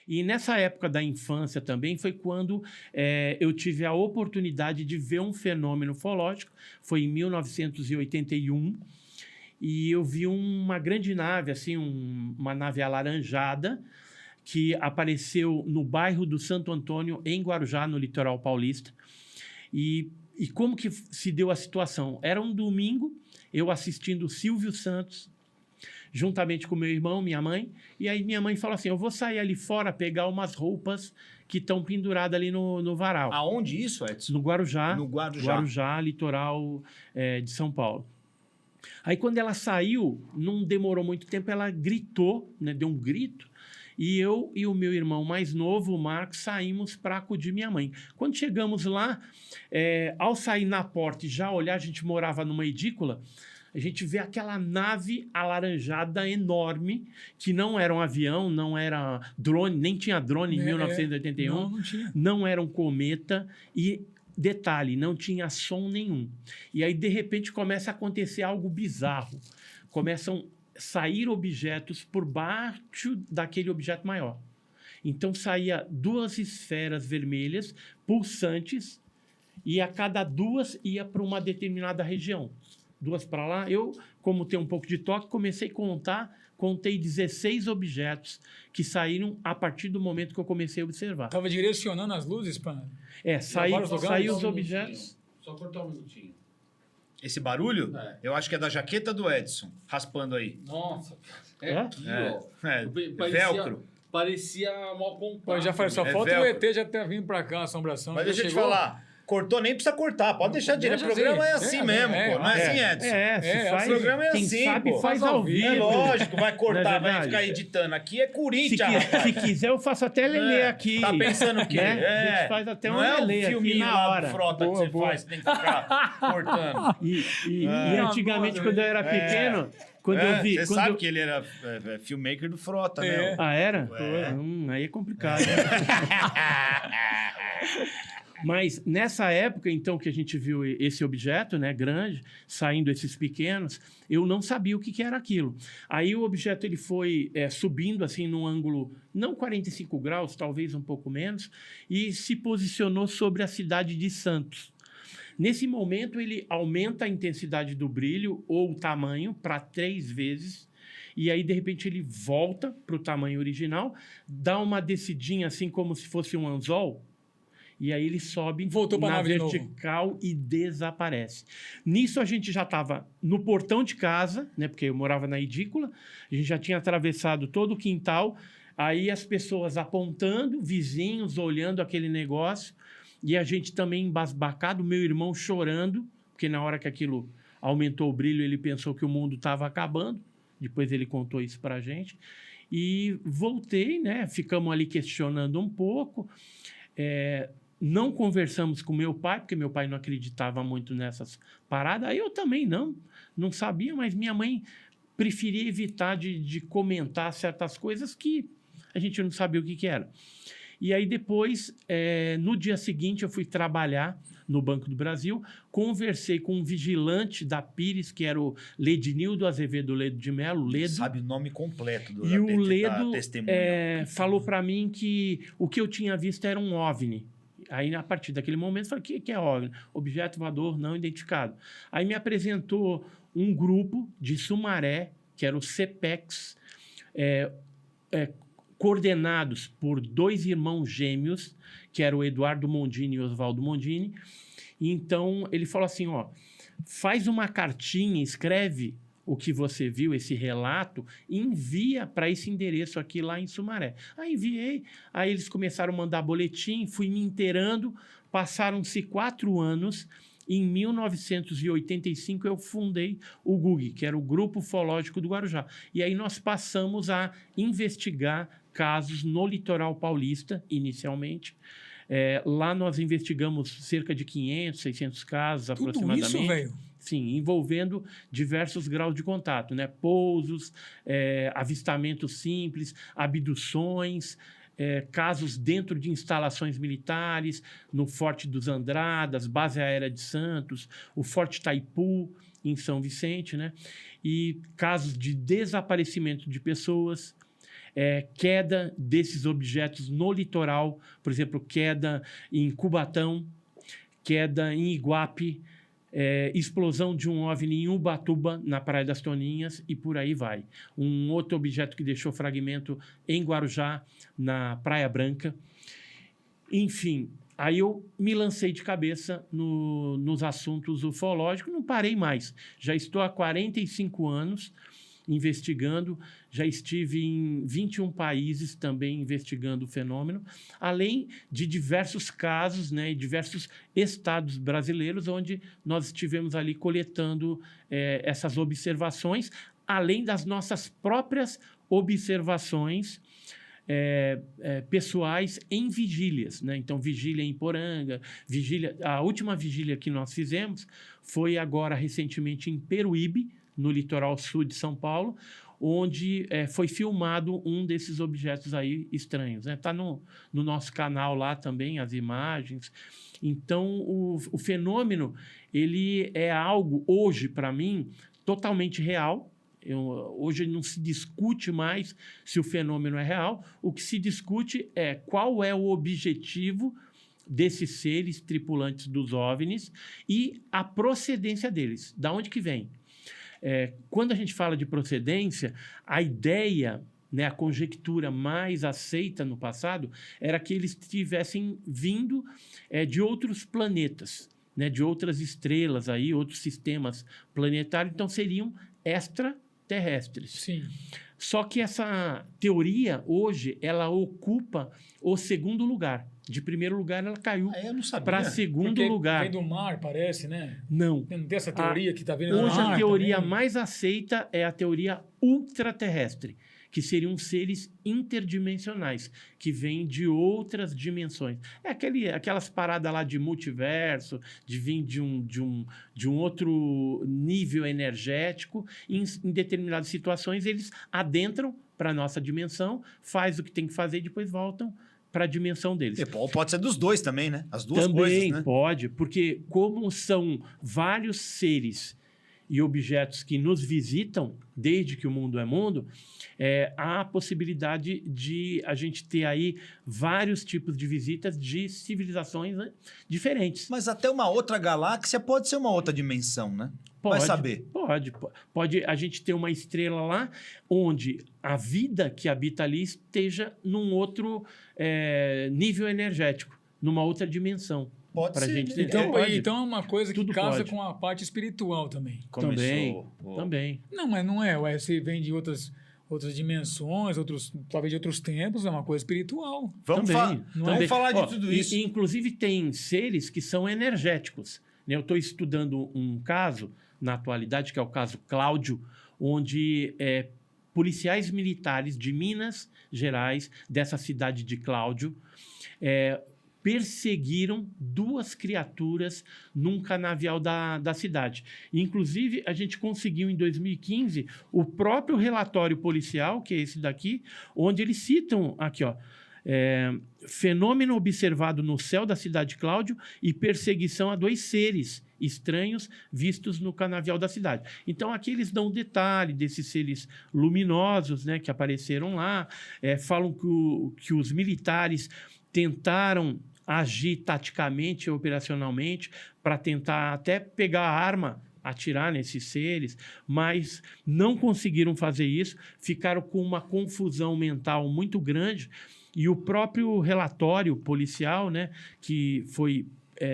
E nessa época da infância também foi quando eu tive a oportunidade de ver um fenômeno ufológico. Foi em 1981. E eu vi uma grande nave, assim, uma nave alaranjada, que apareceu no bairro do Santo Antônio, em Guarujá, no litoral paulista. E como que se deu a situação? Era um domingo, eu assistindo o Silvio Santos, juntamente com meu irmão, minha mãe, e aí minha mãe falou assim, eu vou sair ali fora pegar umas roupas que estão penduradas ali no varal. Aonde isso, Edson? No Guarujá. No Guarujá. Guarujá, litoral de São Paulo. Aí quando ela saiu, não demorou muito tempo, ela gritou, né, deu um grito, e eu e o meu irmão mais novo, o Marcos, saímos para acudir minha mãe. Quando chegamos lá, ao sair na porta e já olhar, a gente morava numa edícula, a gente vê aquela nave alaranjada enorme, que não era um avião, não era drone, nem tinha drone em 1981. Não tinha. Não era um cometa e, detalhe, não tinha som nenhum. E aí, de repente, começa a acontecer algo bizarro. Começam a sair objetos por baixo daquele objeto maior. Então, saía 2 esferas vermelhas, pulsantes, e a cada 2 ia para uma determinada região. 2 para lá. Eu, como tenho um pouco de toque, comecei a contar, contei 16 objetos que saíram a partir do momento que eu comecei a observar. Estava direcionando as luzes para... Saiu os objetos. Só cortar um minutinho. Esse barulho, É. eu acho que é da jaqueta do Edson, raspando aí. Nossa. É? Aqui, ó. É, Parecia- velcro. Parecia mal compacto. Pô, já falei, só É falta o velcro. ET já ter vindo para cá, a assombração. Mas Já deixa eu te chegou? falar, cortou, nem precisa cortar, pode deixar direto. O Deixa programa é assim. assim É, mesmo, é, pô, não é é. assim, Edson? Se faz, o programa é quem assim, sabe pô. faz ao vivo. É lógico, vai Não cortar, é vai verdade? ficar editando. Aqui é Se, Corinthians, rapaz. se quiser, eu faço até lelê É, aqui. Tá pensando o quê? Né? A gente faz até não um é lelê o aqui filminho na lá hora. do Frota Boa, que você boa. faz, tem que ficar cortando. E antigamente, quando eu era pequeno, quando eu vi... Você quando sabe eu... que ele era filmmaker do Frota, É. né? Ah, era? É. Aí é complicado. Mas nessa época, então, que a gente viu esse objeto, né, grande, saindo esses pequenos, eu não sabia o que era aquilo. Aí o objeto ele foi subindo assim num ângulo, não 45 graus, talvez um pouco menos, e se posicionou sobre a cidade de Santos. Nesse momento, ele aumenta a intensidade do brilho ou o tamanho para 3 vezes, e aí, de repente, ele volta para o tamanho original, dá uma descidinha assim como se fosse um anzol, e aí ele sobe Voltou pra na nave de novo. vertical e desaparece. Nisso a gente já estava no portão de casa, né, porque eu morava na edícula, a gente já tinha atravessado todo o quintal, aí as pessoas apontando, vizinhos olhando aquele negócio, e a gente também embasbacado, meu irmão chorando, porque na hora que aquilo aumentou o brilho, ele pensou que o mundo estava acabando, depois ele contou isso pra gente, e voltei, né, ficamos ali questionando um pouco, não conversamos com meu pai, porque meu pai não acreditava muito nessas paradas. Aí eu também não sabia, mas minha mãe preferia evitar de comentar certas coisas que a gente não sabia o que era. E aí depois, no dia seguinte, eu fui trabalhar no Banco do Brasil, conversei com um vigilante da Pires, que era o Ledinildo Azevedo Ledo de Mello, Ledo. Sabe o nome completo do E o da Ledo testemunha. falou para mim que o que eu tinha visto era um OVNI. Aí, a partir daquele momento, eu falei, o que é OVNI? Objeto voador não identificado. Aí me apresentou um grupo de Sumaré, que era o CEPEX, coordenados por 2 irmãos gêmeos, que eram o Eduardo Mondini e o Oswaldo Mondini. Então, ele falou assim, faz uma cartinha, escreve o que você viu, esse relato, e envia para esse endereço aqui lá em Sumaré. Aí enviei, aí eles começaram a mandar boletim, fui me inteirando, passaram-se 4 anos, em 1985 eu fundei o GUG, que era o Grupo Ufológico do Guarujá. E aí nós passamos a investigar casos no litoral paulista, inicialmente. Lá nós investigamos cerca de 500, 600 casos Tudo aproximadamente. isso, velho? Sim, envolvendo diversos graus de contato, né? Pousos, avistamentos simples, abduções, casos dentro de instalações militares, no Forte dos Andradas, Base Aérea de Santos, o Forte Taipu, em São Vicente, né? E casos de desaparecimento de pessoas, queda desses objetos no litoral, por exemplo, queda em Cubatão, queda em Iguape, explosão de um OVNI em Ubatuba, na Praia das Toninhas, e por aí vai. Um outro objeto que deixou fragmento em Guarujá, na Praia Branca. Enfim, aí eu me lancei de cabeça nos assuntos ufológicos, não parei mais. Já estou há 45 anos investigando, já estive em 21 países também investigando o fenômeno, além de diversos casos, né, em diversos estados brasileiros, onde nós estivemos ali coletando essas observações, além das nossas próprias observações pessoais em vigílias, né? Então, vigília em Poranga, a última vigília que nós fizemos foi agora recentemente em Peruíbe, no litoral sul de São Paulo, onde foi filmado um desses objetos aí estranhos. Está no nosso canal lá também, as imagens. Então, o fenômeno, ele é algo, hoje, para mim, totalmente real. Hoje não se discute mais se o fenômeno é real. O que se discute é qual é o objetivo desses seres tripulantes dos OVNIs e a procedência deles. Da onde que vem? Quando a gente fala de procedência, a ideia, né, a conjectura mais aceita no passado era que eles tivessem vindo de outros planetas, né, de outras estrelas, aí, outros sistemas planetários, então seriam extraterrestres. Sim. Só que essa teoria, hoje, ela ocupa o segundo lugar. De primeiro lugar, ela caiu Eu não sabia. para segundo Porque lugar. vem do mar, parece, né? Não. Não tem essa teoria que tá vindo do Hoje mar a teoria também? mais aceita é a teoria ultraterrestre, que seriam seres interdimensionais, que vêm de outras dimensões. Aquelas paradas lá de multiverso, de vir de um outro nível energético. Em determinadas situações, eles adentram para a nossa dimensão, faz o que tem que fazer e depois voltam para a dimensão deles. Pode ser dos dois também, né? As duas coisas, Também né? pode, porque como são vários seres e objetos que nos visitam, desde que o mundo é mundo, há a possibilidade de a gente ter aí vários tipos de visitas de civilizações, né, diferentes. Mas até uma outra galáxia pode ser uma outra dimensão, né? Vai saber. Pode a gente ter uma estrela lá onde a vida que habita ali esteja num outro nível energético, numa outra dimensão. Pode pra ser. gente né? ter- pode. Então é uma coisa que Tudo casa pode. com a parte espiritual também. Também. Não, mas não é. Ué, você vem de outras dimensões, talvez de outros tempos, é uma coisa espiritual. Vamos Também. falar de Ó, tudo isso. Inclusive, tem seres que são energéticos, né? Eu estou estudando um caso, na atualidade, que é o caso Cláudio, onde policiais militares de Minas Gerais, dessa cidade de Cláudio, perseguiram duas criaturas num canavial da cidade. Inclusive, a gente conseguiu, em 2015, o próprio relatório policial, que é esse daqui, onde eles citam aqui, ó, fenômeno observado no céu da cidade de Cláudio e perseguição a dois seres estranhos vistos no canavial da cidade. Então, aqui eles dão detalhe desses seres luminosos, né, que apareceram lá, falam que os militares tentaram agir taticamente e operacionalmente para tentar até pegar a arma, atirar nesses seres, mas não conseguiram fazer isso, ficaram com uma confusão mental muito grande, e o próprio relatório policial, né, que foi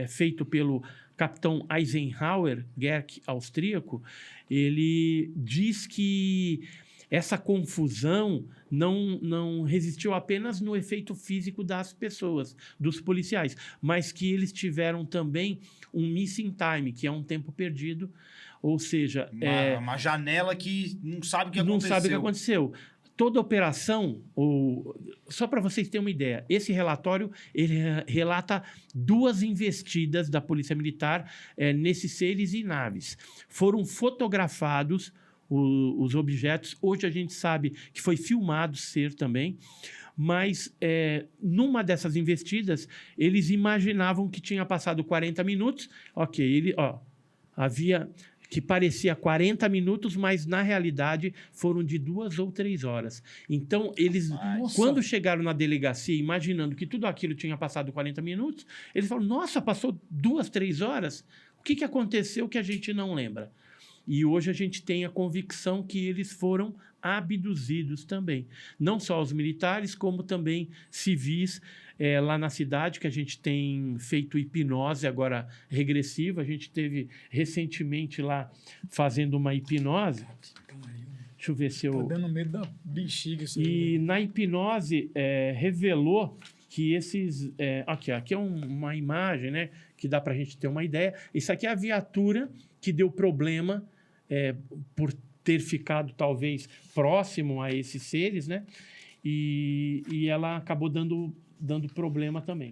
feito pelo capitão Eisenhower, Gerck austríaco, ele diz que essa confusão não resistiu apenas no efeito físico das pessoas, dos policiais, mas que eles tiveram também um missing time, que é um tempo perdido, ou seja... Uma janela que não sabe o que não aconteceu. sabe o que aconteceu. Toda operação, só para vocês terem uma ideia, esse relatório ele relata 2 investidas da Polícia Militar nesses seres e naves. Foram fotografados os objetos. Hoje a gente sabe que foi filmado ser também, mas numa dessas investidas, eles imaginavam que tinha passado 40 minutos. Ok, havia que parecia 40 minutos, mas na realidade foram de 2 ou 3 horas. Então, eles, Nossa. quando chegaram na delegacia, imaginando que tudo aquilo tinha passado 40 minutos, eles falaram, nossa, passou 2, 3 horas? O que aconteceu que a gente não lembra? E hoje a gente tem a convicção que eles foram abduzidos também. Não só os militares, como também civis lá na cidade, que a gente tem feito hipnose agora regressiva. A gente teve recentemente lá fazendo uma hipnose. Deixa eu ver se eu... Tá dando medo da bexiga isso aí. E na hipnose revelou que esses... aqui é uma imagem, né, que dá para a gente ter uma ideia. Isso aqui é a viatura que deu problema por ter ficado, talvez, próximo a esses seres, né? E ela acabou dando problema também.